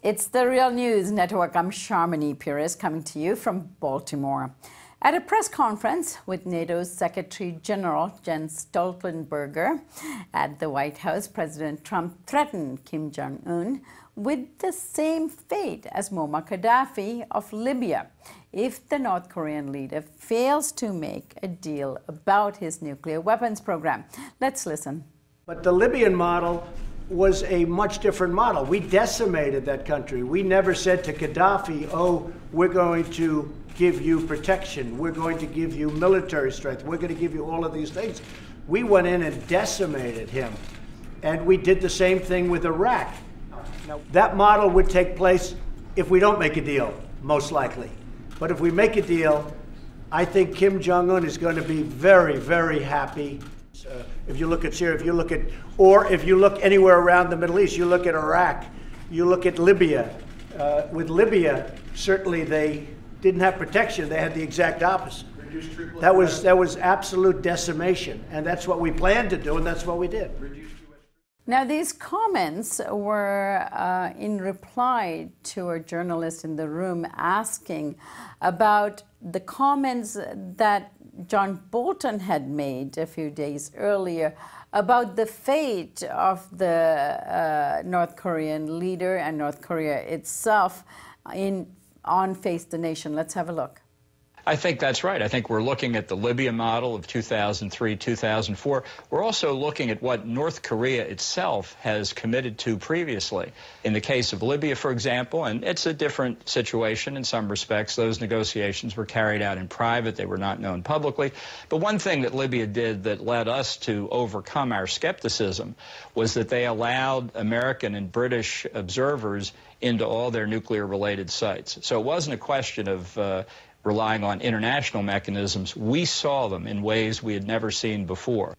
It's the Real News Network. I'm Sharmini Pires coming to you from Baltimore. At a press conference with NATO's Secretary General Jens Stoltenberg at the White House, President Trump threatened Kim Jong-un with the same fate as Muammar Gaddafi of Libya if the North Korean leader fails to make a deal about his nuclear weapons program. Let's listen. But the Libyan model was a much different model. We decimated that country. We never said to Gaddafi, oh, we're going to give you protection. We're going to give you military strength. We're going to give you all of these things. We went in and decimated him. And we did the same thing with Iraq. Now, that model would take place if we don't make a deal, most likely. But if we make a deal, I think Kim Jong-un is going to be very, very happy. If you look at Syria, if you look anywhere around the Middle East, you look at Iraq, you look at Libya. With Libya, certainly they didn't have protection. They had the exact opposite. That was absolute decimation, and that's what we planned to do, and that's what we did. Now, these comments were in reply to a journalist in the room asking about the comments that John Bolton had made a few days earlier about the fate of the North Korean leader and North Korea itself on Face the Nation. Let's have a look. I think that's right. I think we're looking at the Libya model of 2003, 2004. We're also looking at what North Korea itself has committed to previously. In the case of Libya, for example, and it's a different situation in some respects, those negotiations were carried out in private. They were not known publicly. But one thing that Libya did that led us to overcome our skepticism was that they allowed American and British observers into all their nuclear-related sites. So it wasn't a question of relying on international mechanisms. We saw them in ways we had never seen before.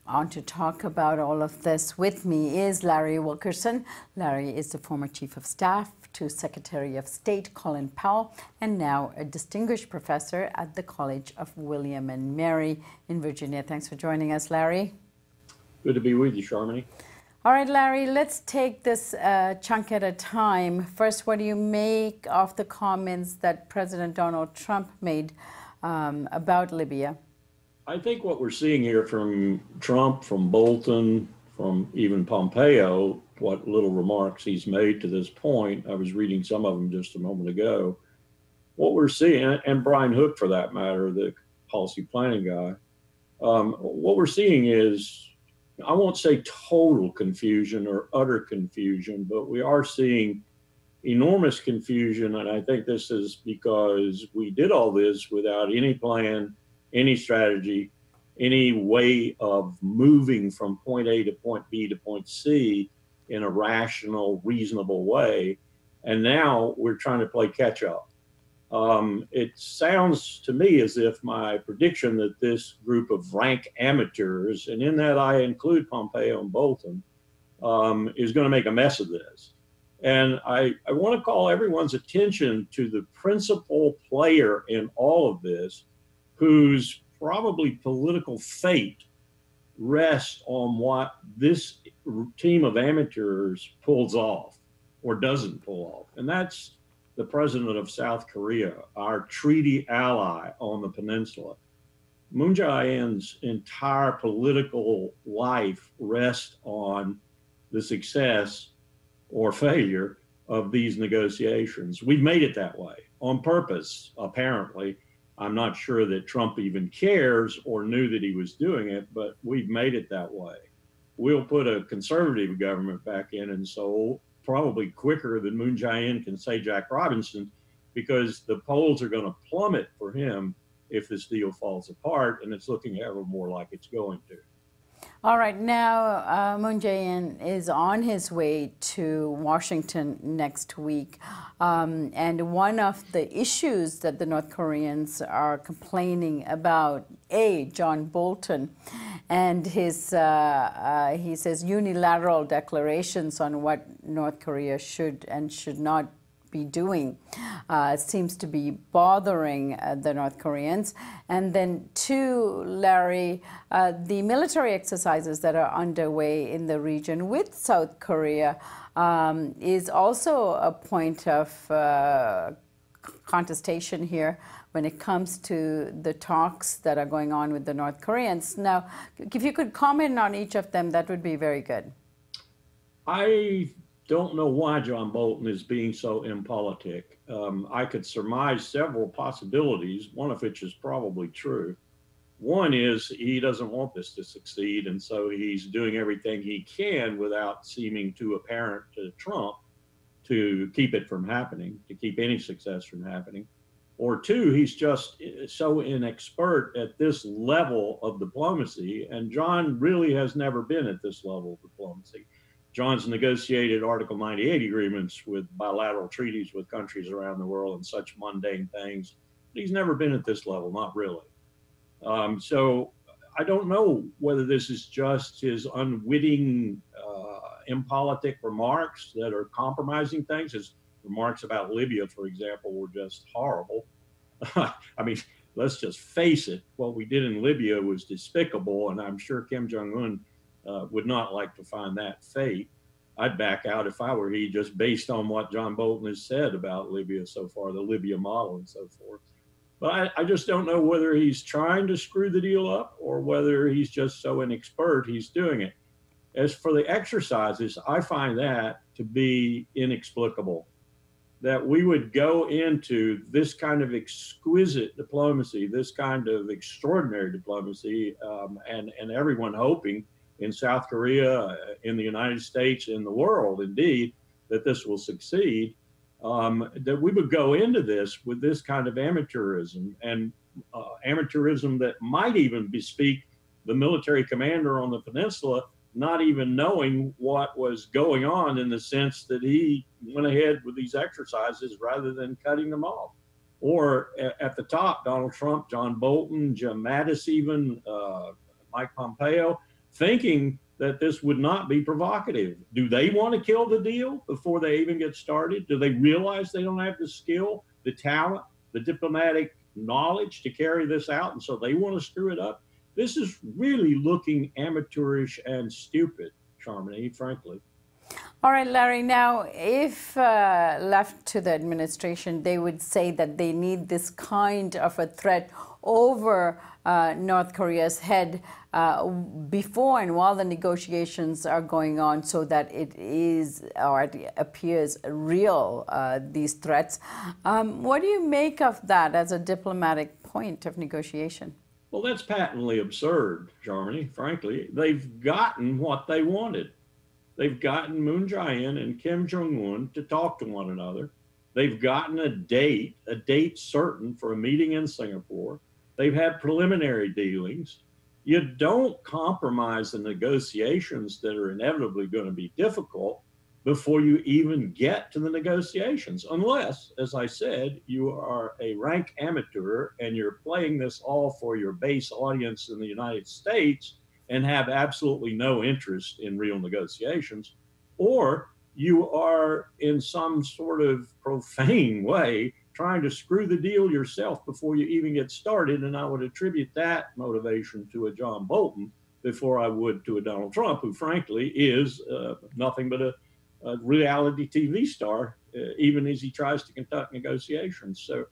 On to talk about all of this with me is Larry Wilkerson. Larry is the former Chief of Staff to Secretary of State Colin Powell and now a distinguished professor at the College of William and Mary in Virginia. Thanks for joining us, Larry. Good to be with you, Sharmini. All right, Larry, let's take this chunk at a time. First, what do you make of the comments that President Donald Trump made about Libya? I think what we're seeing here from Trump, from Bolton, from even Pompeo, what little remarks he's made to this point, I was reading some of them just a moment ago, what we're seeing, and Brian Hook for that matter, the policy planning guy, what we're seeing is, I won't say total confusion or utter confusion, but we are seeing enormous confusion. And I think this is because we did all this without any plan, any strategy, any way of moving from point A to point B to point C in a rational, reasonable way. And now we're trying to play catch up. It sounds to me as if my prediction that this group of rank amateurs, and in that I include Pompeo and Bolton, is going to make a mess of this. And I want to call everyone's attention to the principal player in all of this, whose probably political fate rests on what this team of amateurs pulls off or doesn't pull off. And that's the president of South Korea, our treaty ally on the peninsula. Moon Jae-in's entire political life rests on the success or failure of these negotiations. We've made it that way on purpose, apparently. I'm not sure that Trump even cares or knew that he was doing it, but we've made it that way. We'll put a conservative government back in Seoul probably quicker than Moon Jae-in can say Jack Robinson, because the polls are going to plummet for him if this deal falls apart, and it's looking ever more like it's going to. All right, now Moon Jae-in is on his way to Washington next week, and one of the issues that the North Koreans are complaining about, John Bolton, and his, he says, unilateral declarations on what North Korea should and should not be doing seems to be bothering the North Koreans. And then two, Larry, the military exercises that are underway in the region with South Korea is also a point of contestation here when it comes to the talks that are going on with the North Koreans. Now, if you could comment on each of them, that would be very good. I don't know why John Bolton is being so impolitic. I could surmise several possibilities, one of which is probably true. One is he doesn't want this to succeed, and so he's doing everything he can without seeming too apparent to Trump to keep it from happening, to keep any success from happening. Or two, he's just so inexpert at this level of diplomacy, and John really has never been at this level of diplomacy. John's negotiated Article 98 agreements with bilateral treaties with countries around the world and such mundane things. But he's never been at this level, not really. So I don't know whether this is just his unwitting, impolitic remarks that are compromising things. His remarks about Libya, for example, were just horrible. I mean, let's just face it, what we did in Libya was despicable, and I'm sure Kim Jong-un would not like to find that fate. I'd back out if I were he, just based on what John Bolton has said about Libya so far, the Libya model and so forth. But I just don't know whether he's trying to screw the deal up or whether he's just so inexpert he's doing it. As for the exercises, I find that to be inexplicable, that we would go into this kind of exquisite diplomacy, this kind of extraordinary diplomacy, and everyone hoping in South Korea, in the United States, in the world, indeed, that this will succeed, that we would go into this with this kind of amateurism, and amateurism that might even bespeak the military commander on the peninsula not even knowing what was going on, in the sense that he went ahead with these exercises rather than cutting them off. Or at the top, Donald Trump, John Bolton, Jim Mattis, even Mike Pompeo, thinking that this would not be provocative. Do they want to kill the deal before they even get started? Do they realize they don't have the skill, the talent, the diplomatic knowledge to carry this out, and so they want to screw it up? This is really looking amateurish and stupid, Charmony, frankly. All right, Larry, now, if left to the administration, they would say that they need this kind of a threat over North Korea's head before and while the negotiations are going on, so that it is, or it appears real, these threats. What do you make of that as a diplomatic point of negotiation? Well, that's patently absurd, Germany, frankly. They've gotten what they wanted. They've gotten Moon Jae-in and Kim Jong-un to talk to one another. They've gotten a date certain for a meeting in Singapore. They've had preliminary dealings. You don't compromise the negotiations that are inevitably going to be difficult before you even get to the negotiations, unless, as I said, you are a rank amateur and you're playing this all for your base audience in the United States and have absolutely no interest in real negotiations, or you are in some sort of profane way trying to screw the deal yourself before you even get started. And I would attribute that motivation to a John Bolton before I would to a Donald Trump, who frankly is nothing but a reality TV star, even as he tries to conduct negotiations. So,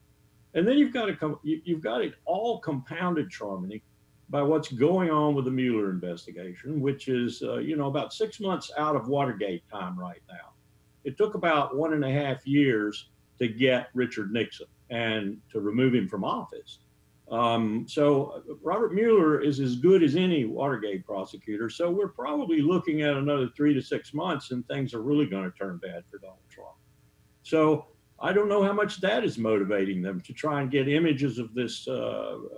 and then you've got it all compounded, Charmony, by what's going on with the Mueller investigation, which is, about 6 months out of Watergate time right now. It took about 1.5 years to get Richard Nixon and to remove him from office. So Robert Mueller is as good as any Watergate prosecutor. So we're probably looking at another 3 to 6 months and things are really going to turn bad for Donald Trump. So I don't know how much that is motivating them to try and get images of this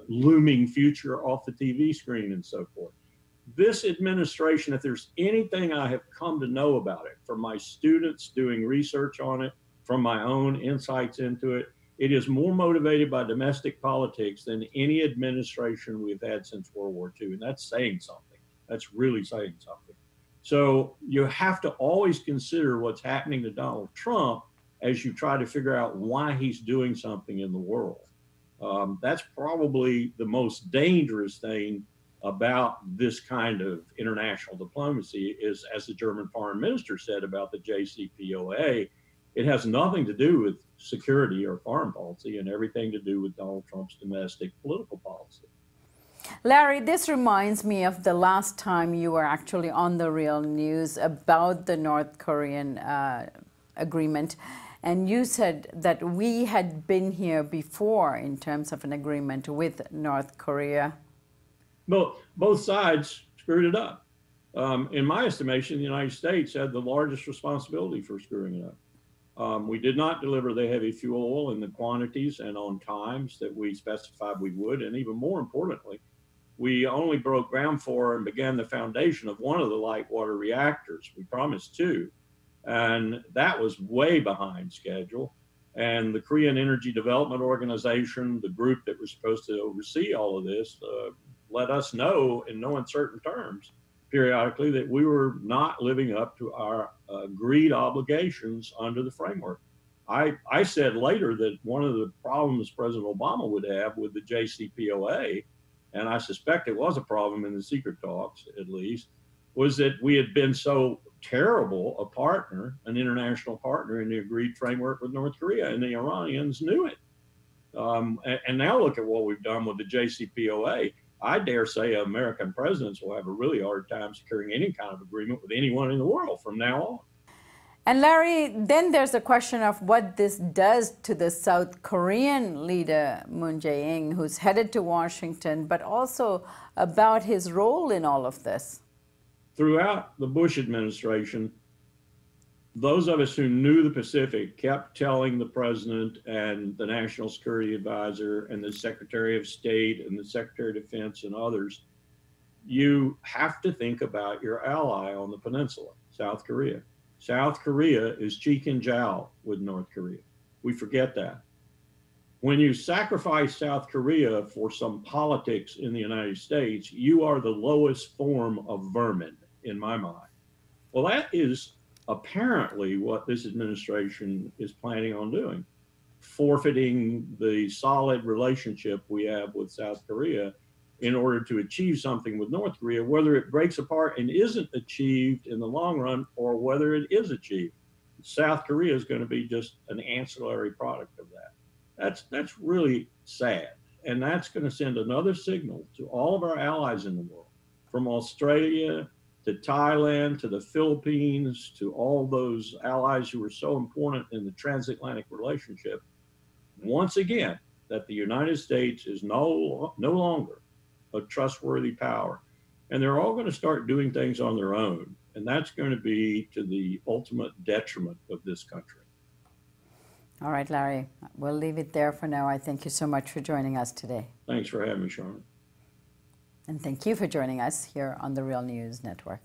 looming future off the TV screen and so forth. This administration, if there's anything I have come to know about it from my students doing research on it, from my own insights into it, it is more motivated by domestic politics than any administration we've had since World War II. And that's saying something. That's really saying something. So you have to always consider what's happening to Donald Trump as you try to figure out why he's doing something in the world. That's probably the most dangerous thing about this kind of international diplomacy is, as the German foreign minister said about the JCPOA, it has nothing to do with security or foreign policy and everything to do with Donald Trump's domestic political policy. Larry, this reminds me of the last time you were actually on The Real News about the North Korean agreement. And you said that we had been here before in terms of an agreement with North Korea. Well, both sides screwed it up. In my estimation, the United States had the largest responsibility for screwing it up. We did not deliver the heavy fuel oil in the quantities and on times that we specified we would. And even more importantly, we only broke ground for and began the foundation of one of the light water reactors. We promised two. And that was way behind schedule. And the Korean Energy Development Organization, the group that was supposed to oversee all of this, let us know in no uncertain terms periodically that we were not living up to our agreed obligations under the framework. I said later that one of the problems President Obama would have with the JCPOA, and I suspect it was a problem in the secret talks at least, was that we had been so terrible a partner, an international partner in the agreed framework with North Korea, and the Iranians knew it. And now look at what we've done with the JCPOA. I dare say American presidents will have a really hard time securing any kind of agreement with anyone in the world from now on. And Larry, then there's the question of what this does to the South Korean leader, Moon Jae-in, who's headed to Washington, but also about his role in all of this. Throughout the Bush administration, those of us who knew the Pacific kept telling the president and the National Security Advisor and the Secretary of State and the Secretary of Defense and others, you have to think about your ally on the peninsula, South Korea. South Korea is cheek and jowl with North Korea. We forget that. When you sacrifice South Korea for some politics in the United States, you are the lowest form of vermin, in my mind. Well, that is apparently what this administration is planning on doing, forfeiting the solid relationship we have with South Korea in order to achieve something with North Korea, whether it breaks apart and isn't achieved in the long run or whether it is achieved. South Korea is going to be just an ancillary product of that. That's really sad. And that's going to send another signal to all of our allies in the world, from Australia to Thailand, to the Philippines, to all those allies who are so important in the transatlantic relationship, once again, that the United States is no longer a trustworthy power. And they're all going to start doing things on their own. And that's going to be to the ultimate detriment of this country. All right, Larry, we'll leave it there for now. I thank you so much for joining us today. Thanks for having me, Charlotte. And thank you for joining us here on the Real News Network.